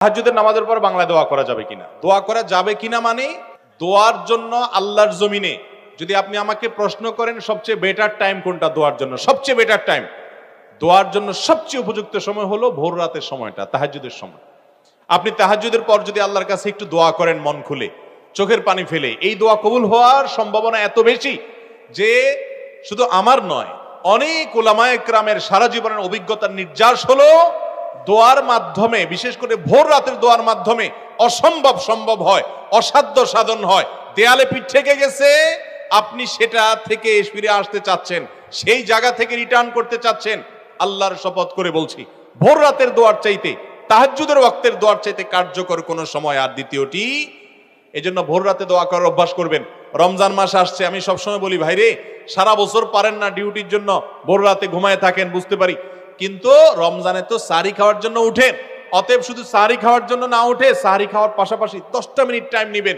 তাহাজ্জুদের নামাজের পর বাংলায় দোয়া করা যাবে কিনা? দোয়া করা যাবে কিনা মানে দোয়ার জন্য আল্লাহর জমিনে যদি আপনি আমাকে প্রশ্ন করেন সবচেয়ে বেটার টাইম কোনটা দোয়ার জন্য, সবচেয়ে বেটার টাইম দোয়ার জন্য সবচেয়ে উপযুক্ত সময় হলো ভোর রাতের সময়টা, তাহাজ্জুদের সময়। আপনি তাহাজ্জুদের পর যদি আল্লাহর কাছে একটু দোয়া করেন মন খুলে, চোখের পানি ফেলে, এই দোয়া কবুল হওয়ার সম্ভাবনা এত বেশি যে শুধু আমার নয়, অনেক উলামায়ে কেরামের সারা জীবনের অভিজ্ঞতার নির্যাস হলো দোয়ার মাধ্যমে, বিশেষ করে ভোর রাতের দোয়ার মাধ্যমে অসম্ভব সম্ভব হয়, অসাধ্য সাধন হয়। দেয়ালে পিঠ থেকে গেছে, আপনি সেটা থেকে ফিরে আসতে চাচ্ছেন, সেই জায়গা থেকে রিটার্ন করতে চাচ্ছেন। আল্লাহর শপথ করে বলছি, ভোর রাতের দোয়ার চাইতে, তাহাজ্জুদের ওয়াক্তের দোয়ার চাইতে কার্যকর কোন সময় আর দ্বিতীয়টি। এজন্য ভোর রাতে দোয়া করার অভ্যাস করবেন। রমজান মাস আসছে, আমি সবসময় বলি ভাইরে, সারা বছর পারেন না ডিউটির জন্য ভোর রাতে ঘুমায় থাকেন, বুঝতে পারি, কিন্তু রমজানে তো সাহরি খাওয়ার জন্য উঠেন। অতএব শুধু সাহরি খাওয়ার জন্য না উঠে, সাহরি খাওয়ার পাশাপাশি 10টা মিনিট টাইম নেবেন,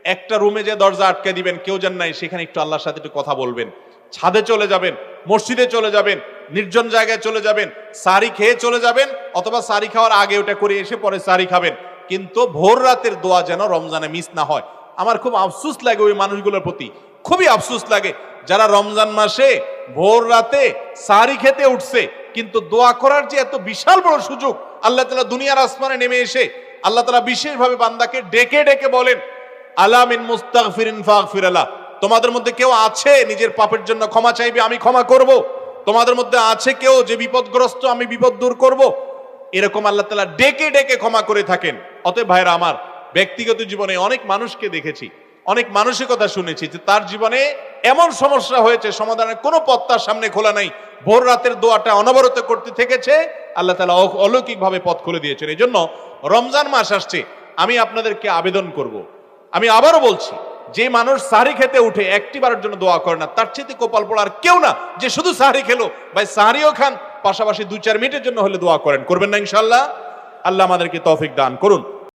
একটা রুমে যে দরজা আটকে দিবেন, কেউ যেন নাই, সেখানে একটু আল্লাহর সাথে একটু কথা বলবেন। ছাদে চলে যাবেন, মসজিদে চলে যাবেন, নির্জন জায়গায় চলে যাবেন, সাহরি খেয়ে চলে যাবেন, অথবা সাহরি খাওয়ার আগে ওটা করে এসে পরে সাহরি খাবেন। কিন্তু ভোর রাতের দোয়া যেন রমজানে মিস না হয়। আমার খুব আফসোস লাগে ওই মানুষগুলোর প্রতি, খুবই আফসোস লাগে যারা রমজান মাসে ভোর রাতে সাহরি খেতে উঠছে, কিন্তু দোয়া করার যে এত বিশাল বড় সুযোগ আল্লাহ তাআলা দুনিয়ার আসমানে নেমে এসে আল্লাহ তাআলা বিশেষভাবে বান্দাকে ডেকে ডেকে বলেন, আলা মিন মুস্তাগফিরিন ফাগফির লাহ, তোমাদের মধ্যে কেউ আছে নিজের পাপের জন্য ক্ষমা চাইবে, আমি ক্ষমা করব। তোমাদের মধ্যে আছে কেউ যে বিপদগ্রস্ত, আমি বিপদ দূর করব। এরকম আল্লাহ তাআলা ডেকে ডেকে ক্ষমা করে থাকেন। অতএব ভাইরা আমার, ব্যক্তিগত জীবনে অনেক মানুষকে দেখেছি, অনেক মানুষের কথা শুনেছি যে তার জীবনে এমন সমস্যা হয়েছে, সমাধানের কোনো পথ তার সামনে খোলা নাই, ভোর রাতের দোয়াটা অনবরত করতে থেকেছে, আল্লাহ তাআলা অলৌকিকভাবে পথ খুলে দিয়েছেন। এই জন্য রমজান মাস আসছে, আমি আপনাদেরকে আবেদন করব, আমি আবারও বলছি, যে মানুষ সাহরি খেতে উঠে একটিবারের জন্য দোয়া করে না, তার চেয়ে কপাল পোড়া আর কেউ না যে শুধু সাহরি খেলো। ভাই সাহরিও খান, পাশাপাশি 2-4 মিনিটের জন্য হলে দোয়া করেন, করবেন না ইনশাআল্লাহ? আল্লাহ আমাদেরকে তৌফিক দান করুন।